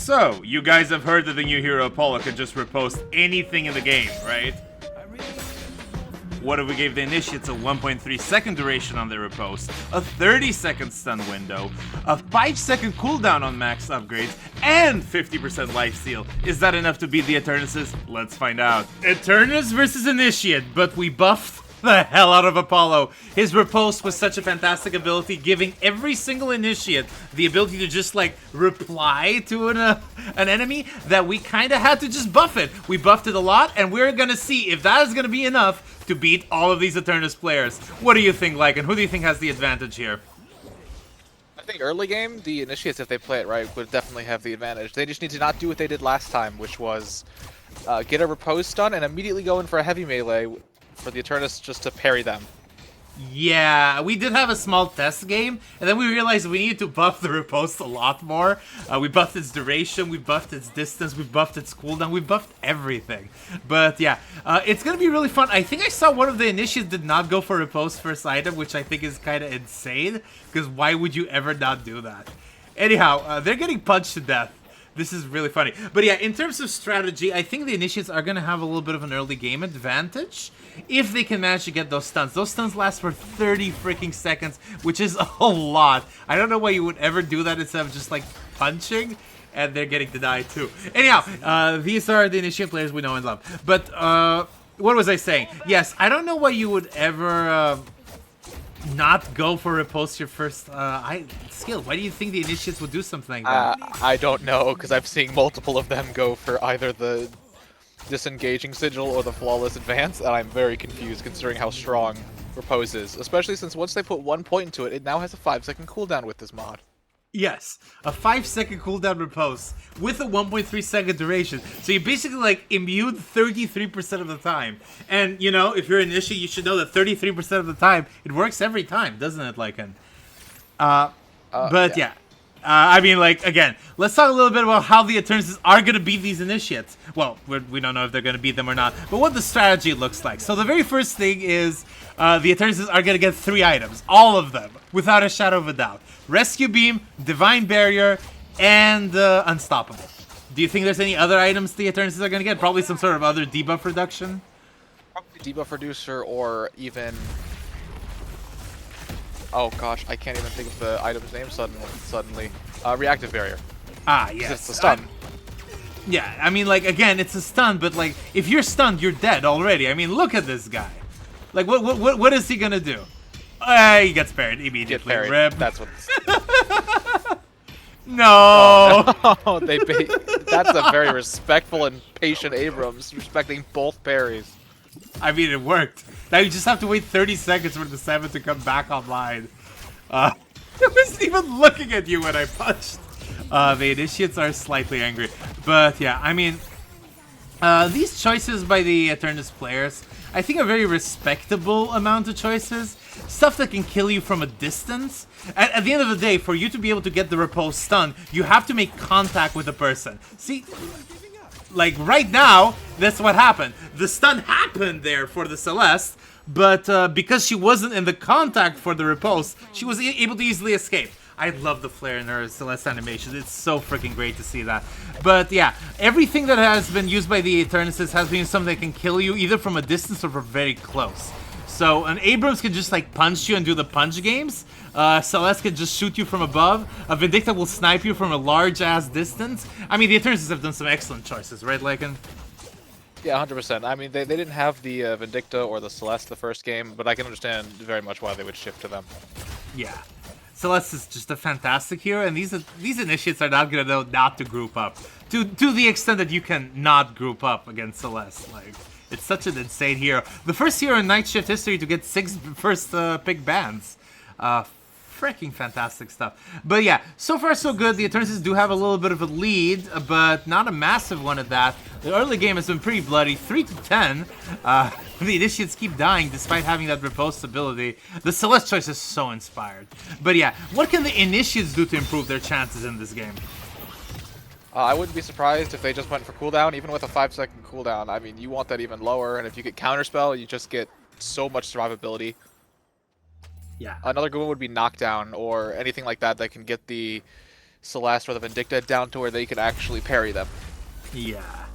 So, you guys have heard that the new hero Apollo can just riposte anything in the game, right? What if we gave the initiates a 1.3 second duration on their riposte, a 30-second stun window, a 5-second cooldown on max upgrades, and 50% lifesteal? Is that enough to beat the Eternuses? Let's find out. Eternus versus Initiate, but we buffed the hell out of Apollo. His riposte was such a fantastic ability, giving every single initiate the ability to just like reply to an enemy, that we kind of had to just buff it. We buffed it a lot, and we're gonna see if that is gonna be enough to beat all of these Eternus players. What do you think, Lycan? Who do you think has the advantage here? I think early game, the initiates, if they play it right, would definitely have the advantage. They just need to not do what they did last time, which was get a riposte stun and immediately go in for a heavy melee for the Eternus just to parry them. Yeah, we did have a small test game, and then we realized we needed to buff the riposte a lot more. We buffed its duration, we buffed its distance, we buffed its cooldown, we buffed everything. But yeah, it's gonna be really fun. I think I saw one of the initiates did not go for riposte first item, which I think is kind of insane, because why would you ever not do that? Anyhow, they're getting punched to death. This is really funny. But yeah, in terms of strategy, I think the initiates are going to have a little bit of an early game advantage if they can manage to get those stuns. Those stuns last for 30 freaking seconds, which is a lot. I don't know why you would ever do that instead of just like punching, and they're getting denied too. Anyhow, these are the initiate players we know and love. But what was I saying? Yes, I don't know why you would ever not go for riposte your first skill. Why do you think the initiates would do something like that? I don't know, because I've seen multiple of them go for either the disengaging sigil or the flawless advance, and I'm very confused considering how strong repose is. Especially since once they put 1 point into it, it now has a 5-second cooldown with this mod. Yes, a 5-second cooldown repose with a 1.3 second duration. So you basically like immune 33% of the time. And you know, if you're an initiate, you should know that 33% of the time it works every time, doesn't it, Lycan? But yeah. I mean, like, again, let's talk a little bit about how the Eternises are going to beat these initiates. Well, we don't know if they're going to beat them or not, but what the strategy looks like. So the very first thing is the Eternises are going to get 3 items, all of them, without a shadow of a doubt. Rescue Beam, Divine Barrier, and Unstoppable. Do you think there's any other items the Eternises are going to get? Probably some sort of other debuff reduction? Probably debuff reducer or even... Oh gosh, I can't even think of the item's name suddenly. Reactive Barrier. Ah, yes. It's a stun. Yeah, I mean, like, again, it's a stun, but, like, if you're stunned, you're dead already. I mean, look at this guy. Like, what is he gonna do? He gets parried immediately. Get parried. Rip. That's what... No! Oh, that's a very respectful and patient Abrams, respecting both parries. I mean, it worked. Now you just have to wait 30 seconds for the 7 to come back online. I wasn't even looking at you when I punched. The initiates are slightly angry. But yeah, I mean, these choices by the Eternus players, I think, are very respectable amount of choices. Stuff that can kill you from a distance. At the end of the day, for you to be able to get the repose stun, you have to make contact with the person. See, like right now, that's what happened. The stun happened there for the Celeste, but because she wasn't in the contact for the repose, she was able to easily escape. I love the flare in her Celeste animation. It's so freaking great to see that. But yeah, everything that has been used by the Eternuses has been something that can kill you either from a distance or from very close. So an Abrams can just like punch you and do the punch games. Celeste can just shoot you from above. A Vindicta will snipe you from a large-ass distance. I mean, the Eternuses have done some excellent choices, right, Lycan? Yeah, 100%. I mean, they didn't have the Vindicta or the Celeste the first game, but I can understand very much why they would shift to them. Yeah. Celeste is just a fantastic hero, and these initiates are not gonna know not to group up. To the extent that you can not group up against Celeste. Like, it's such an insane hero. The first hero in Night Shift history to get 6 first pick bans. Freaking fantastic stuff. But yeah, so far so good. The Eternuses do have a little bit of a lead, but not a massive one at that. The early game has been pretty bloody, 3-10. The Initiates keep dying despite having that repulse ability. The Celeste choice is so inspired. But yeah, what can the Initiates do to improve their chances in this game? I wouldn't be surprised if they just went for cooldown, even with a 5-second cooldown. I mean, you want that even lower, and if you get counterspell, you just get so much survivability. Yeah. Another good one would be knockdown or anything like that that can get the Celeste or the Vindicta down to where they could actually parry them. Yeah.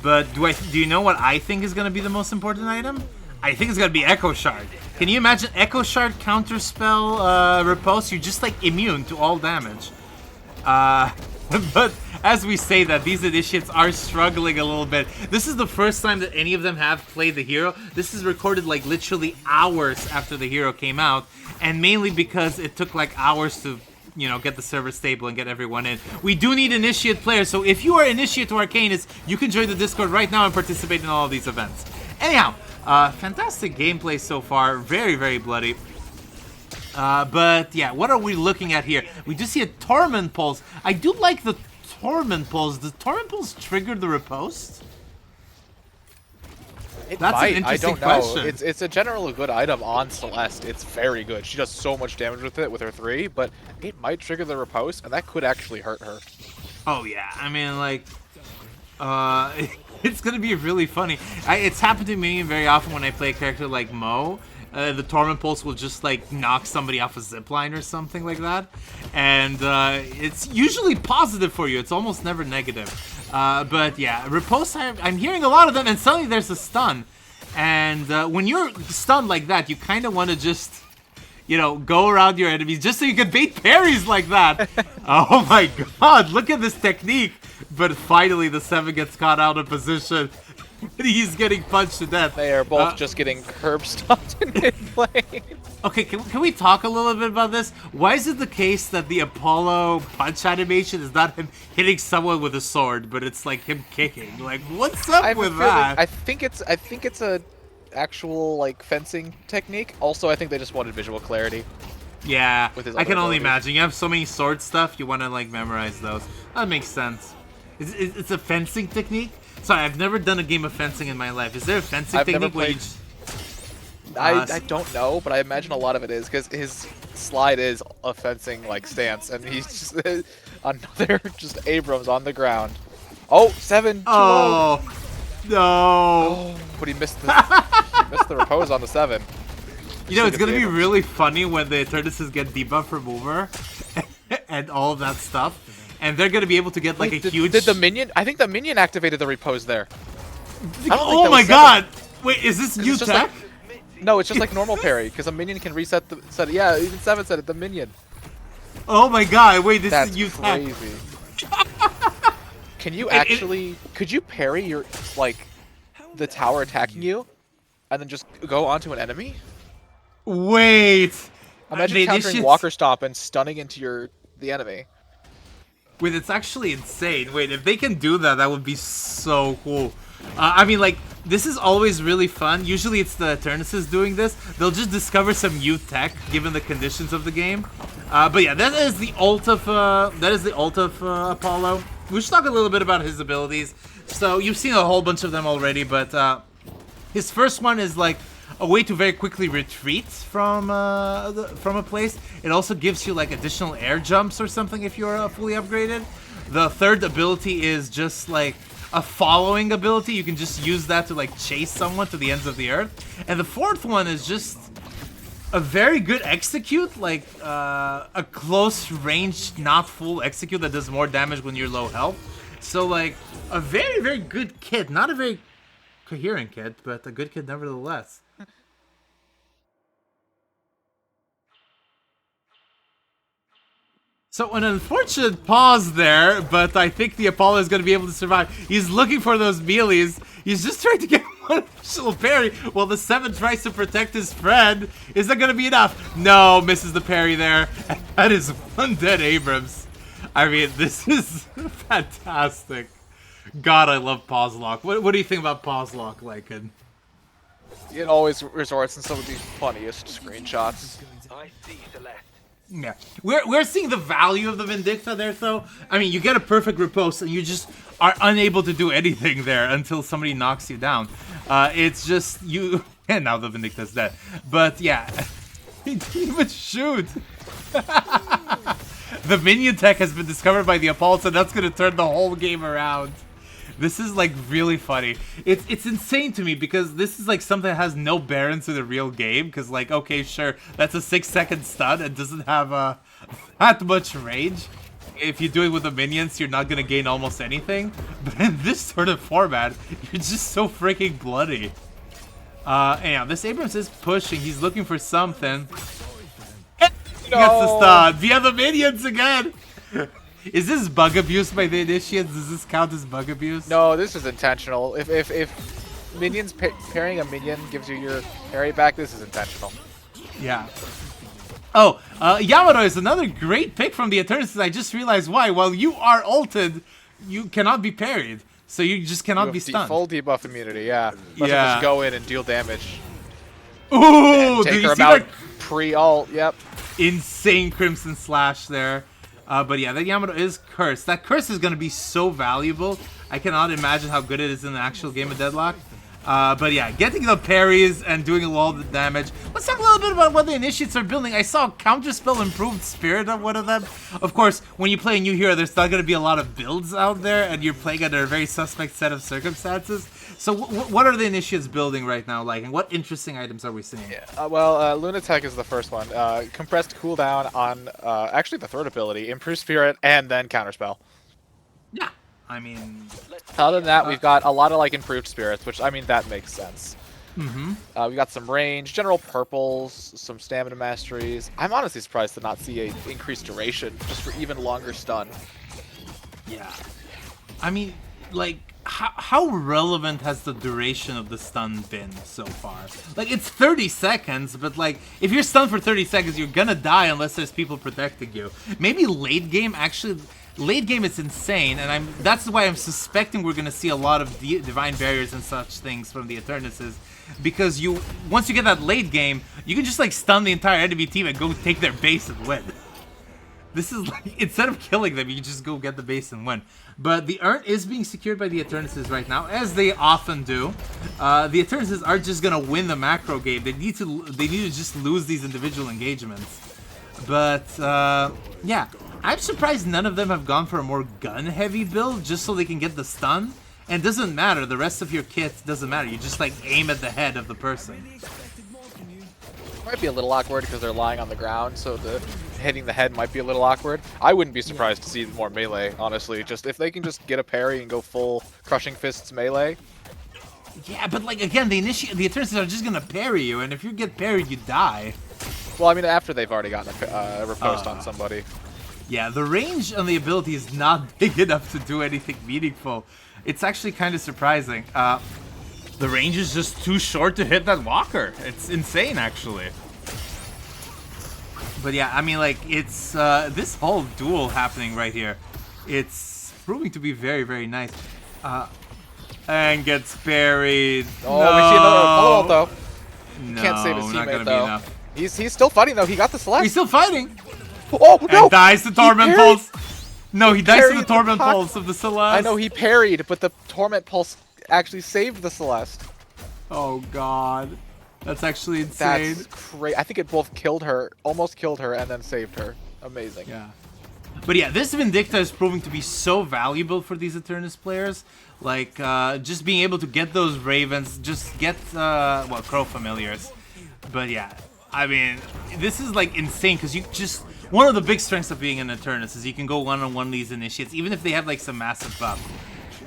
But do you know what I think is going to be the most important item? I think it's going to be Echo Shard. Can you imagine Echo Shard counterspell Riposte? You're just like immune to all damage. But as we say that, these initiates are struggling a little bit. This is the first time that any of them have played the hero. This is recorded like literally hours after the hero came out, and mainly because it took like hours to, you know, get the server stable and get everyone in. We do need initiate players, so if you are initiate to Arcanist, you can join the Discord right now and participate in all of these events. Anyhow, fantastic gameplay so far. Very, very bloody. But yeah, what are we looking at here? We do see a Torment Pulse. I do like the Torment Pulse. Does Torment Pulse trigger the Riposte? It That's might. an interesting I don't know. question. It's a generally good item on Celeste. It's very good. She does so much damage with it with her 3, but it might trigger the Riposte, and that could actually hurt her. Oh yeah, I mean like, it's gonna be really funny. It's happened to me very often when I play a character like Mo. The Torment Pulse will just like knock somebody off a zipline or something like that, and it's usually positive for you. It's almost never negative. But yeah, Riposte, I'm hearing a lot of them, and suddenly there's a stun, and when you're stunned like that, you kind of want to just, you know, go around your enemies just so you can bait parries like that. Oh my god, look at this technique! But finally, the 7 gets caught out of position. He's getting punched to death. They are both just getting curb stomped in mid-lane. Okay, can we talk a little bit about this? Why is it the case that the Apollo punch animation is not him hitting someone with a sword, but it's like him kicking? Like, what's up with that? I think it's a actual like fencing technique. Also, I think they just wanted visual clarity. Yeah, with his I can only abilities. imagine. You have so many sword stuff, you want to like memorize those. That makes sense. It's a fencing technique? Sorry, I've never done a game of fencing in my life. Is there a fencing I've never technique where you played- just... I don't know, but I imagine a lot of it is because his slide is a fencing like stance, and he's just another just Abrams on the ground. Oh, 7. Oh, no. Oh, but he missed the repose on the 7. You know, it's gonna be Abrams. really funny when the Eternises get debuff remover and all of that stuff, and they're gonna be able to get like Wait, a huge. Did the minion? I think the minion activated the repose there. I don't think Oh that my was 7. god! Wait, is this 'Cause new it's just tech? No, it's just like normal parry because a minion can reset the set. Yeah, even 7 said it. The minion. Oh my god! Wait, this That's is new tech. crazy. Can you actually? Could you parry your like the tower attacking you, and then just go onto an enemy? Wait. Imagine They countering should- Walker Stop and stunning into the enemy. Wait, it's actually insane. Wait, if they can do that, that would be so cool. I mean, like, this is always really fun. Usually it's the Eternuses doing this. They'll just discover some new tech, given the conditions of the game. But yeah, that is the ult of, Apollo. We should talk a little bit about his abilities. So, you've seen a whole bunch of them already, but his first one is, like, a way to very quickly retreat from a place. It also gives you like additional air jumps or something if you're fully upgraded. The third ability is just like a following ability. You can just use that to like chase someone to the ends of the earth. And the fourth one is just a very good execute, like a close range, not full execute that does more damage when you're low health. So like a very, very good kit. Not a very coherent kit, but a good kit nevertheless. So an unfortunate pause there, but I think the Apollo is going to be able to survive. He's looking for those melees. He's just trying to get one additional parry while the 7 tries to protect his friend. Is that going to be enough? No, misses the parry there. That is one dead Abrams. I mean, this is fantastic. God, I love pause lock. What do you think about pause lock, Lycan? It always resorts in some of the funniest screenshots. I see Celeste. Yeah, we're seeing the value of the Vindicta there, though. I mean, you get a perfect riposte, and you just are unable to do anything there until somebody knocks you down. It's just you, and now the Vindicta's dead. But yeah, he didn't even shoot. The minion tech has been discovered by the Apollo, so that's gonna turn the whole game around. This is like really funny. It's insane to me because this is like something that has no bearings to the real game. Because like, okay, sure, that's a 6-second stun and doesn't have that much range. if you do it with the minions, you're not gonna gain almost anything. But in this sort of format, you're just so freaking bloody. Anyhow, this Abrams is pushing. He's looking for something. He gets the stun via the minions again. Is this bug abuse by the initiates? Does this count as bug abuse? No, this is intentional. If minions parrying a minion gives you your parry back, this is intentional. Yeah. Oh, Yamato is another great pick from the Eternus. I just realized why. While you are ulted, you cannot be parried. So you just cannot be stunned. Full debuff immunity, yeah. Let's just go in and deal damage. Ooh, take her out pre-ult, yep. Insane Crimson Slash there. But yeah, that Yamato is cursed. That curse is going to be so valuable. I cannot imagine how good it is in the actual game of Deadlock. But yeah, getting the parries and doing a lot of the damage. Let's talk a little bit about what the initiates are building. I saw Counterspell improved Spirit on one of them. Of course, when you play a new hero, there's not going to be a lot of builds out there, and you're playing under a very suspect set of circumstances. So what are the initiates building right now, like, and what interesting items are we seeing? Yeah, well, Lunatic is the first one. Compressed cooldown on, actually the third ability, Improved Spirit, and then Counterspell. Yeah. I mean, other than that, we've got a lot of like improved spirits, which I mean that makes sense. Mm-hmm. We got some range, general purples, some stamina masteries. I'm honestly surprised to not see a increased duration just for even longer stun. Yeah, I mean, like how relevant has the duration of the stun been so far? Like it's 30 seconds, but like if you're stunned for 30 seconds, you're gonna die unless there's people protecting you. Maybe late game actually. Late game is insane, and that's why I'm suspecting we're gonna see a lot of divine barriers and such things from the Eternuses, because once you get that late game, you can just like stun the entire enemy team and go take their base and win. This is like, instead of killing them, you can just go get the base and win. But the urn is being secured by the Eternuses right now, as they often do. The Eternuses are just gonna win the macro game. They need to just lose these individual engagements. But yeah. I'm surprised none of them have gone for a more gun-heavy build just so they can get the stun. And it doesn't matter. The rest of your kit doesn't matter. You just, like, aim at the head of the person. Might be a little awkward because they're lying on the ground, so hitting the head might be a little awkward. I wouldn't be surprised to see more melee, honestly. Just if they can just get a parry and go full Crushing Fists melee. Yeah, but, like, again, the Eternus are just going to parry you, and if you get parried, you die. Well, I mean, after they've already gotten a riposte on somebody. Yeah, the range on the ability is not big enough to do anything meaningful. It's actually kind of surprising. The range is just too short to hit that walker. It's insane, actually. But yeah, I mean, like, it's this whole duel happening right here. It's proving to be very, very nice. And gets parried. Oh, no. We see another Apollo though. No, can't save his not teammate gonna though. Be enough. He's still fighting though. He got the Celeste. He's still fighting. Oh no! And dies to Torment Pulse. No, he dies to the Torment Pulse of the Celeste. I know he parried, but the Torment Pulse actually saved the Celeste. Oh god, that's actually insane. That's crazy. I think it both killed her, almost killed her, and then saved her. Amazing. Yeah. But yeah, this Vindicta is proving to be so valuable for these Eternus players. Like, just being able to get those Ravens, just get, well, Crow Familiars. But yeah, I mean, this is like insane because you just... One of the big strengths of being an Eternus is you can go one-on-one these initiates, even if they have like some massive buff.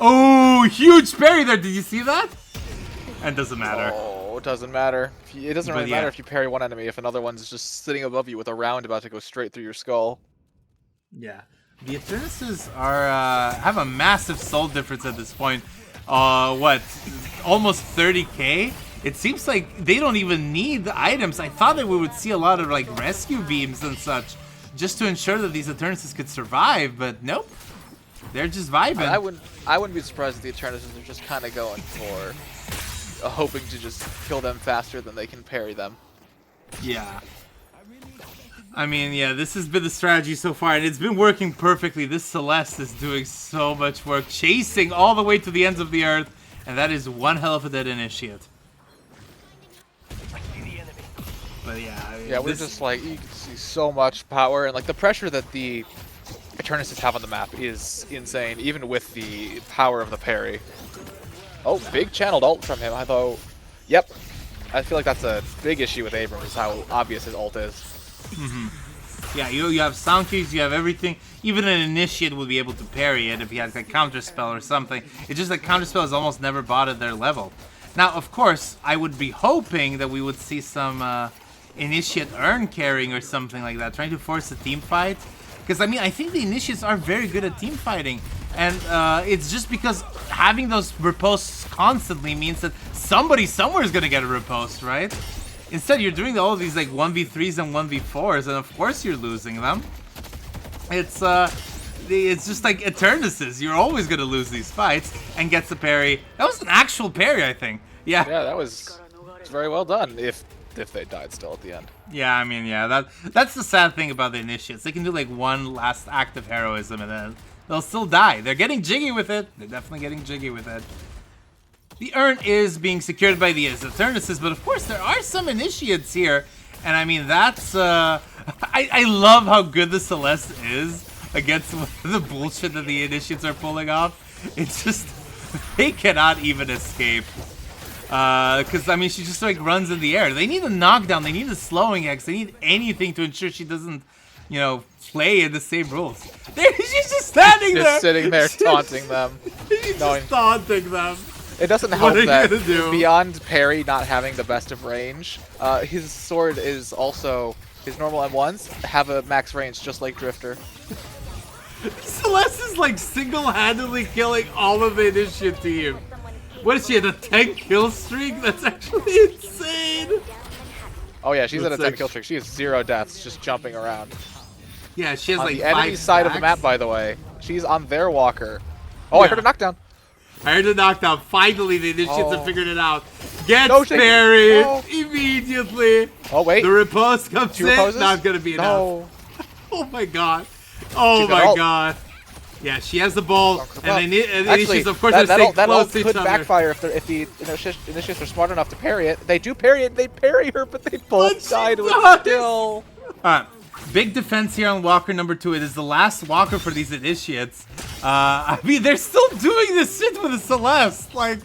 Oh, huge parry there! Did you see that? And doesn't matter. Oh, it doesn't matter. It doesn't really matter if you parry one enemy if another one's just sitting above you with a round about to go straight through your skull. Yeah, the Eternuses are have a massive soul difference at this point. What? Almost 30k. It seems like they don't even need the items. I thought that we would see a lot of like rescue beams and such, just to ensure that these Eternuses could survive. But nope, they're just vibing. I wouldn't be surprised if the Eternuses are just kind of going for, hoping to just kill them faster than they can parry them. Yeah. I mean, yeah, this has been the strategy so far, and it's been working perfectly. This Celeste is doing so much work, chasing all the way to the ends of the earth, and that is one hell of a dead initiate. But yeah, I mean, yeah, we're just like, you can see so much power, and like the pressure that the Eternuses have on the map is insane, even with the power of the parry. Oh, big channeled ult from him, although, yep. I feel like that's a big issue with Abrams, is how obvious his ult is. Yeah, you have sound keys, you have everything. Even an initiate would be able to parry it if he has a counter spell or something. It's just that counter spell is almost never bought at their level. Now, of course, I would be hoping that we would see some initiate urn carrying or something like that, trying to force a team fight. Because, I mean, I think the initiates are very good at team fighting. And it's just because having those ripostes constantly means that somebody somewhere is going to get a riposte, right? Instead, you're doing all of these like 1v3s and 1v4s, and of course you're losing them. It's just like Eternuses. You're always going to lose these fights, and gets the parry. That was an actual parry, I think. Yeah. Yeah, that was very well done, if they died still at the end. Yeah, I mean, yeah, that's the sad thing about the initiates. They can do like one last act of heroism, and then they'll still die. They're getting jiggy with it. They're definitely getting jiggy with it. The urn is being secured by the Eternises, but of course there are some initiates here. And I mean, that's... I love how good the Celeste is against the bullshit that the initiates are pulling off. It's just... they cannot even escape. Because, I mean, she just like runs in the air. They need a knockdown. They need a slowing X. They need anything to ensure she doesn't, you know, play in the same rules. She's just standing there. Just sitting there taunting them. She's just taunting them. It doesn't help that beyond parry not having the best of range, his sword is also, his normal M1s have a max range just like Drifter. Celeste is like single-handedly killing all of the initiate team. What is she at a 10 kill streak? That's actually insane. Oh yeah, she's at a 10 kill streak. She has 0 deaths just jumping around. Yeah, she has on like the enemy side of the map, by the way. She's on their walker. Oh, yeah. I heard a knockdown. I heard a knockdown. Finally, the initiates have figured it out. Gets parried immediately. Oh, wait. The riposte comes in. Not going to be enough. Oh, my God. Oh, my God. Yeah, she has the ball. And the initiates, of course, are staying close to each other. That could backfire if the initiates are smart enough to parry it. They do parry it. They parry her, but they both died with skill. Alright. Big defense here on Walker number 2. It is the last Walker for these initiates. I mean, they're still doing this shit with the Celeste. Like,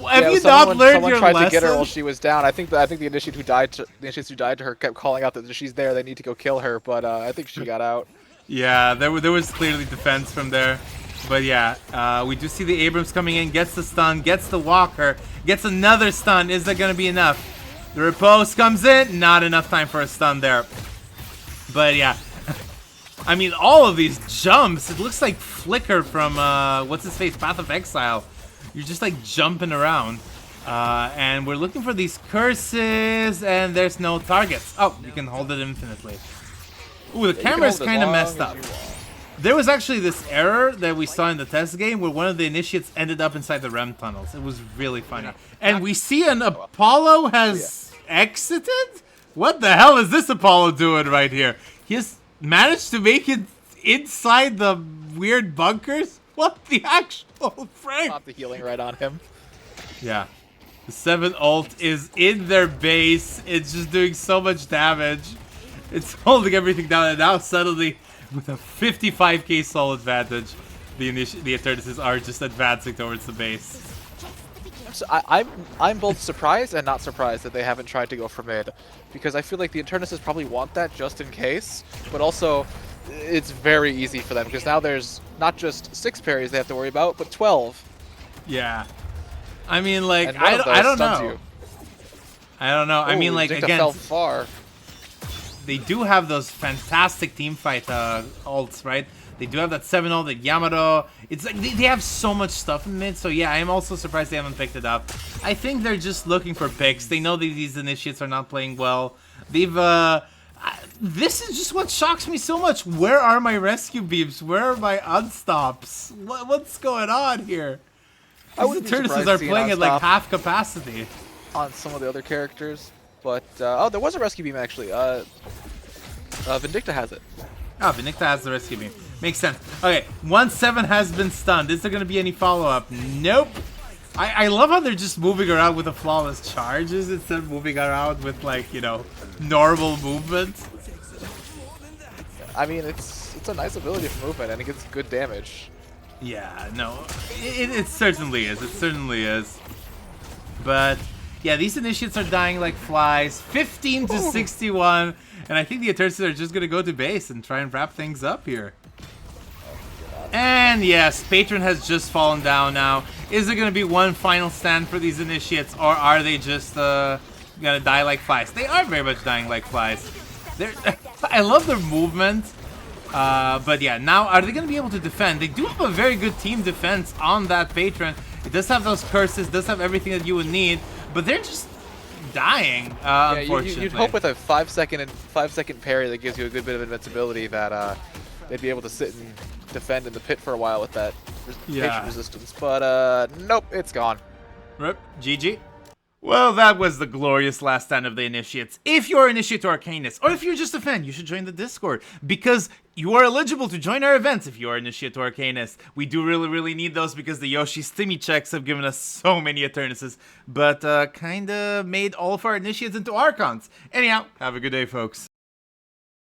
have you not learned your lesson? Someone tried to get her while she was down. I think the initiates who died to her kept calling out that she's there. They need to go kill her, but I think she got out. Yeah, there was clearly defense from there. But yeah, we do see the Abrams coming in, gets the stun, gets the Walker, gets another stun. Is that going to be enough? The riposte comes in. Not enough time for a stun there. But yeah, I mean, all of these jumps, it looks like Flicker from, what's his face, Path of Exile. You're just like jumping around. And we're looking for these curses, and there's no targets. Oh, you can hold it infinitely. Ooh, the camera is kind of messed up. There was actually this error that we saw in the test game where one of the initiates ended up inside the REM tunnels. It was really funny. And we see an Apollo has exited? What the hell is this Apollo doing right here? He has managed to make it inside the weird bunkers? What the actual frick? Pop the healing right on him. Yeah. The 7 ult is in their base. It's just doing so much damage. It's holding everything down, and now suddenly, with a 55k soul advantage, the Eternises are just advancing towards the base. So I'm both surprised and not surprised that they haven't tried to go for mid, because I feel like the Eternises probably want that just in case, but also it's very easy for them because now there's not just 6 parries they have to worry about, but 12. Yeah, I mean, like, I don't know. I don't know. I mean, like, again, fell far. They do have those fantastic teamfight ults, right? They do have that 7 ult, the Yamato. It's like they have so much stuff in mid, so yeah, I'm also surprised they haven't picked it up. I think they're just looking for picks. They know that these initiates are not playing well. They've this is just what shocks me so much. Where are my rescue beams? Where are my unstops? What's going on here? These Eternises are playing at like half capacity. On some of the other characters. But, oh, there was a rescue beam, actually. Vindicta has it. Oh, Vindicta has the rescue beam. Makes sense. Okay, 1-7 has been stunned. Is there going to be any follow-up? Nope. I love how they're just moving around with the flawless charges instead of moving around with, like, you know, normal movement. I mean, it's a nice ability for movement, and it gets good damage. Yeah, no, it certainly is. It certainly is. But Yeah, these initiates are dying like flies. 15 to 61. And I think the Eternus are just going to go to base and try and wrap things up here. And yes, Patron has just fallen down now. Is it going to be one final stand for these initiates, or are they just going to die like flies? They are very much dying like flies. I love their movement. But yeah, now are they going to be able to defend? They do have a very good team defense on that Patron. It does have those curses, does have everything that you would need, but they're just dying, unfortunately. You'd hope with a 5-second parry that gives you a good bit of invincibility that they'd be able to sit and defend in the pit for a while with that patron resistance. But nope, it's gone. Rip, GG. Well, that was the glorious last stand of the Initiates. If you're Initiate to Arcanist, or if you're just a fan, you should join the Discord, because you are eligible to join our events if you are Initiate to Arcanist. We do really need those because the Yoshi Stimmy checks have given us so many Eternises, but kinda made all of our Initiates into Archons. Anyhow, have a good day, folks.